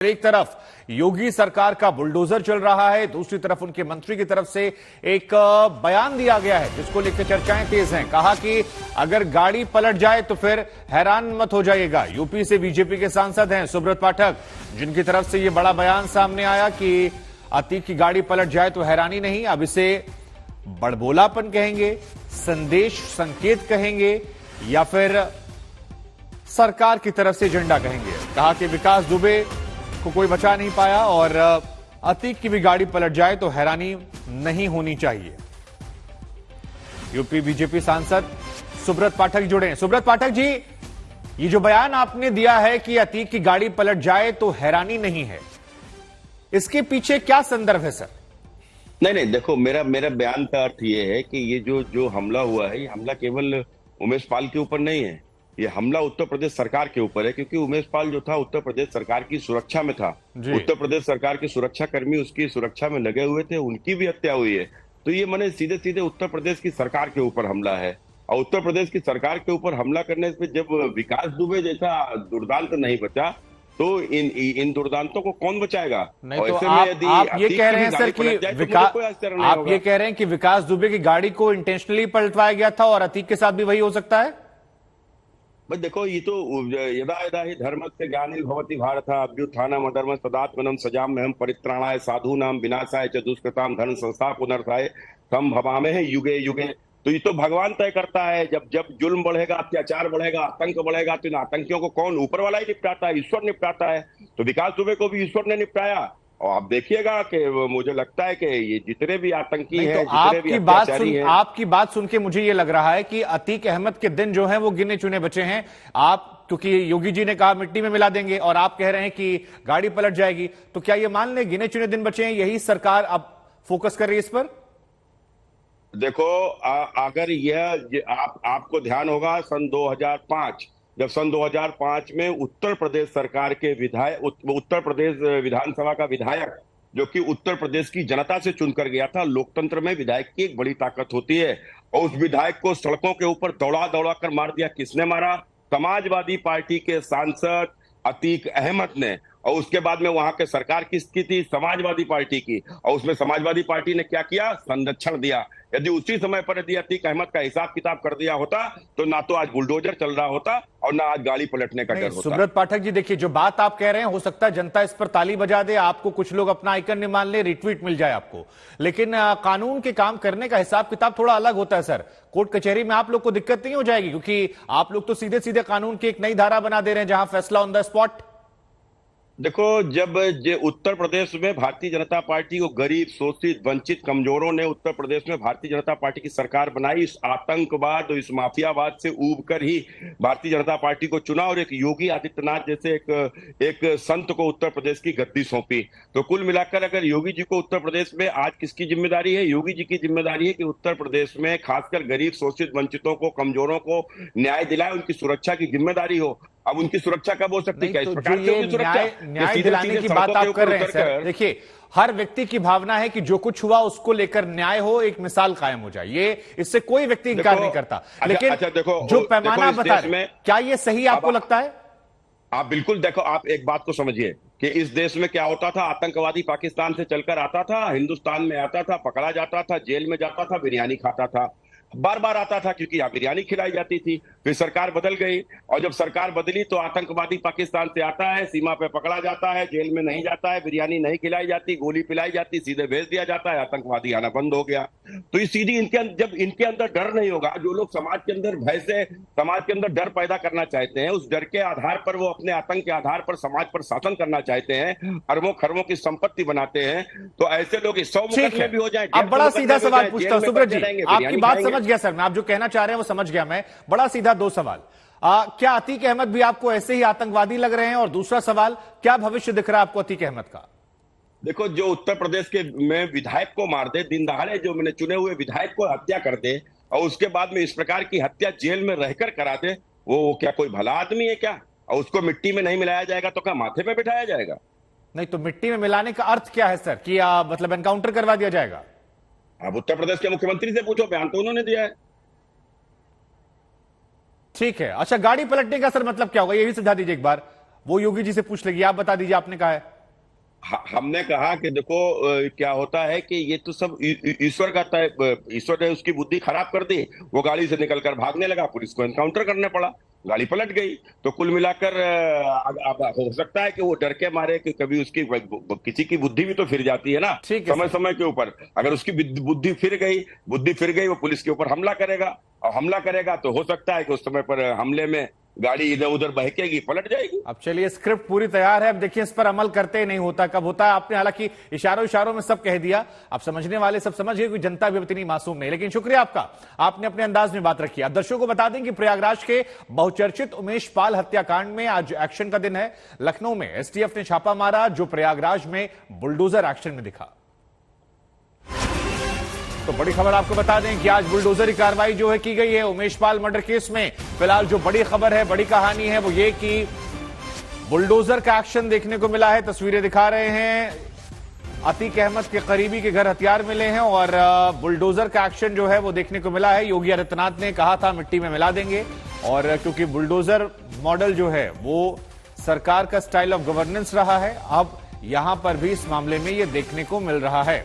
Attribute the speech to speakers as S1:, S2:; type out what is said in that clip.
S1: एक तरफ योगी सरकार का बुलडोजर चल रहा है, दूसरी तरफ उनके मंत्री की तरफ से एक बयान दिया गया है जिसको लेकर चर्चाएं तेज हैं। कहा कि अगर गाड़ी पलट जाए तो फिर हैरान मत हो जाइएगा। यूपी से बीजेपी के सांसद हैं सुब्रत पाठक, जिनकी तरफ से यह बड़ा बयान सामने आया कि अतीक की गाड़ी पलट जाए तो हैरानी नहीं, अब इसे बड़बोलापन कहेंगे, संदेश संकेत कहेंगे या फिर सरकार की तरफ से एजेंडा कहेंगे। कहा कि विकास दुबे को कोई बचा नहीं पाया और अतीक की भी गाड़ी पलट जाए तो हैरानी नहीं होनी चाहिए। यूपी बीजेपी सांसद सुब्रत पाठक जुड़े हैं। सुब्रत पाठक जी, ये जो बयान आपने दिया है कि अतीक की गाड़ी पलट जाए तो हैरानी नहीं है, इसके पीछे क्या संदर्भ है सर?
S2: नहीं, देखो, मेरा बयान का अर्थ ये है कि ये जो हमला हुआ है, ये हमला केवल उमेश पाल के ऊपर नहीं है, ये हमला उत्तर प्रदेश सरकार के ऊपर है। क्योंकि उमेश पाल जो था उत्तर प्रदेश सरकार की सुरक्षा में था, उत्तर प्रदेश सरकार के सुरक्षा कर्मी उसकी सुरक्षा में लगे हुए थे, उनकी भी हत्या हुई है। तो ये माने सीधे सीधे उत्तर प्रदेश की सरकार के ऊपर हमला है। और उत्तर प्रदेश की सरकार के ऊपर हमला करने से जब विकास दुबे जैसा दुर्दांत नहीं बचा तो इन दुर्दांतों को कौन बचाएगा?
S1: नहीं तो आप ये कह रहे हैं सर कि आप ये कह रहे हैं कि विकास दुबे की गाड़ी को इंटेंशनली पलटवाया गया था और अतीक के साथ भी वही हो सकता है?
S2: बस देखो, ये तो यदा यदा ही धर्मस्य ग्लानिर्भवति भारत अभ्युत्थानम् अधर्मस्य तदात्मनं सृजाम्यहं परित्राणाय साधूनां विनाशाय च दुष्कृतां धर्म संस्था पुनर्थाय संभवामहे युगे युगे। तो ये तो भगवान तय करता है। जब जुल्म बढ़ेगा, अत्याचार बढ़ेगा, आतंक बढ़ेगा, तो इन आतंकियों को कौन? ऊपर वाला ही निपटाता है, ईश्वर निपटाता है। तो विकास दुबे को भी ईश्वर ने निपटाया। और आप देखिएगा कि मुझे लगता है कि ये जितने भी आतंकी हैं,
S1: तो आपकी बात सुन के मुझे ये लग रहा है कि अतीक अहमद के दिन जो हैं वो गिने चुने बचे हैं। आप, क्योंकि योगी जी ने कहा मिट्टी में मिला देंगे और आप कह रहे हैं कि गाड़ी पलट जाएगी, तो क्या ये मान लें गिने चुने दिन बचे हैं, यही सरकार अब फोकस कर रही है इस पर?
S2: देखो, अगर यह आपको ध्यान होगा, सन 2005 जब सन 2005 में उत्तर प्रदेश सरकार के विधायक, उत्तर प्रदेश विधानसभा का विधायक जो कि उत्तर प्रदेश की जनता से चुनकर गया था, लोकतंत्र में विधायक की एक बड़ी ताकत होती है, और उस विधायक को सड़कों के ऊपर दौड़ा दौड़ा कर मार दिया। किसने मारा? समाजवादी पार्टी के सांसद अतीक अहमद ने। और उसके बाद में वहां के सरकार किसकी थी? समाजवादी पार्टी की। और उसमें समाजवादी पार्टी ने क्या किया? संरक्षण दिया। यदि उसी समय पर यदि अतीक अहमद का हिसाब किताब कर दिया होता तो ना तो आज बुलडोजर चल रहा होता और ना आज गाड़ी पलटने का डर होता।
S1: सुब्रत पाठक जी, देखिए, जो बात आप कह रहे हैं, हो सकता है जनता इस पर ताली बजा दे, आपको कुछ लोग अपना आइकन नहीं मान ले, रिट्वीट मिल जाए आपको, लेकिन कानून के काम करने का हिसाब किताब थोड़ा अलग होता है सर। कोर्ट कचहरी में आप लोग को दिक्कत नहीं हो जाएगी? क्योंकि आप लोग तो सीधे सीधे कानून की एक नई धारा बना दे रहे हैं जहां फैसला ऑन द स्पॉट।
S2: देखो, जब उत्तर प्रदेश में भारतीय जनता पार्टी को गरीब, शोषित, वंचित, कमजोरों ने उत्तर प्रदेश में भारतीय जनता पार्टी की सरकार बनाई, इस आतंकवाद और इस माफियावाद से ऊब कर ही भारतीय जनता पार्टी को चुना और एक योगी आदित्यनाथ जैसे एक संत को उत्तर प्रदेश की गद्दी सौंपी। तो कुल मिलाकर अगर योगी जी को उत्तर प्रदेश में आज किसकी जिम्मेदारी है? योगी जी की जिम्मेदारी है कि उत्तर प्रदेश में खासकर गरीब, शोषित, वंचितों को, कमजोरों को न्याय दिलाए, उनकी सुरक्षा की जिम्मेदारी हो। अब उनकी सुरक्षा कब हो सकती है?
S1: तो न्याय दिलाने की बात आप कर रहे हैं सर, देखिए, हर व्यक्ति की भावना है कि जो कुछ हुआ उसको लेकर न्याय हो, एक मिसाल कायम हो जाए, ये इससे कोई व्यक्ति इनकार नहीं करता। लेकिन
S2: देखो,
S1: जो पैमाना बता रहे, क्या ये सही आपको लगता है?
S2: आप बिल्कुल देखो, आप एक बात को समझिए कि इस देश में क्या होता था? आतंकवादी पाकिस्तान से चलकर आता था, हिंदुस्तान में आता था, पकड़ा जाता था, जेल में जाता था, बिरयानी खाता था, बार बार आता था क्योंकि यहाँ बिरयानी खिलाई जाती थी। फिर सरकार बदल गई और जब सरकार बदली तो आतंकवादी पाकिस्तान से आता है, सीमा पे पकड़ा जाता है, जेल में नहीं जाता है, बिरयानी नहीं खिलाई जाती, गोली पिलाई जाती, सीधे भेज दिया जाता है, आतंकवादी आना बंद हो गया। तो ये सीधी जब इनके अंदर डर नहीं होगा, जो लोग समाज के अंदर भय से, समाज के अंदर डर पैदा करना चाहते हैं, उस डर के आधार पर वो अपने आतंक के आधार पर समाज पर शासन करना चाहते हैं, अरबों खरबों की संपत्ति बनाते हैं, तो ऐसे लोग 100 मुकदमे भी हो जाए।
S1: अब बड़ा सीधा सवाल पूछता हूं सुब्रत जी, आपकी बात समझ गया सर, मैं आप जो कहना चाह रहे हैं वो समझ गया मैं। बड़ा सीधा दो सवाल, क्या अतीक अहमद भी आपको ऐसे ही आतंकवादी लग रहे हैं? और दूसरा सवाल, क्या भविष्य दिख रहा है आपको अतीक अहमद का?
S2: देखो, जो उत्तर प्रदेश के में विधायक को मार दे, दिन दहाड़े जो मैंने चुने हुए विधायक को हत्या कर दे और उसके बाद में इस प्रकार की हत्या जेल में रहकर करा दे, वो क्या कोई भला आदमी है क्या? और उसको मिट्टी में नहीं मिलाया जाएगा तो क्या माथे पे बिठाया जाएगा?
S1: नहीं तो मिट्टी में मिलाने का अर्थ क्या है सर? कि मतलब एनकाउंटर करवा दिया जाएगा?
S2: अब उत्तर प्रदेश के मुख्यमंत्री से पूछो, बयान तो उन्होंने दिया है।
S1: ठीक है, अच्छा, गाड़ी पलटने का सर मतलब क्या होगा, ये भी समझा दीजिए एक बार।
S2: है।
S1: वो योगी जी से पूछ लेगी, आप बता दीजिए, आपने कहा है।
S2: हमने कहा कि देखो क्या होता है कि ये तो सब ईश्वर का ईश्वर ने उसकी बुद्धि खराब कर दी, वो गाड़ी से निकलकर भागने लगा, पुलिस को एनकाउंटर करने पड़ा, गाड़ी पलट गई। तो कुल मिलाकर अब हो सकता है कि वो डर के मारे कि कभी उसकी किसी की बुद्धि भी तो फिर जाती है ना,
S1: ठीक है
S2: समय
S1: सर।
S2: समय के ऊपर। अगर उसकी बुद्धि फिर गई, वो पुलिस के ऊपर हमला करेगा, और हमला करेगा तो हो सकता है कि उस समय पर हमले में गाड़ी इधर उधर बहकेगी, पलट जाएगी।
S1: अब चलिए, स्क्रिप्ट पूरी तैयार है, अब देखिए इस पर अमल करते ही नहीं होता, कब होता है। आपने हालांकि इशारों इशारों में सब कह दिया, अब समझने वाले सब समझ गए, कोई जनता भी अब इतनी मासूम नहीं। लेकिन शुक्रिया आपका, आपने अपने अंदाज में बात रखी। अब दर्शकों को बता दें कि प्रयागराज के बहुचर्चित उमेश पाल हत्याकांड में आज एक्शन का दिन है। लखनऊ में एसटीएफ ने छापा मारा, जो प्रयागराज में बुलडोजर एक्शन में दिखा। तो बड़ी खबर आपको बता दें कि आज बुलडोजर की कार्रवाई जो है की गई है उमेश पाल मर्डर केस में। फिलहाल जो बड़ी खबर है, बड़ी कहानी है, वो ये कि बुलडोजर का एक्शन देखने को मिला है। तस्वीरें दिखा रहे हैं, अतीक अहमद के करीबी के घर हथियार मिले हैं और बुलडोजर का एक्शन जो है वो देखने को मिला है। योगी आदित्यनाथ ने कहा था मिट्टी में मिला देंगे, और क्योंकि बुलडोजर मॉडल जो है वो सरकार का स्टाइल ऑफ गवर्नेंस रहा है, अब यहां पर भी इस मामले में ये देखने को मिल रहा है।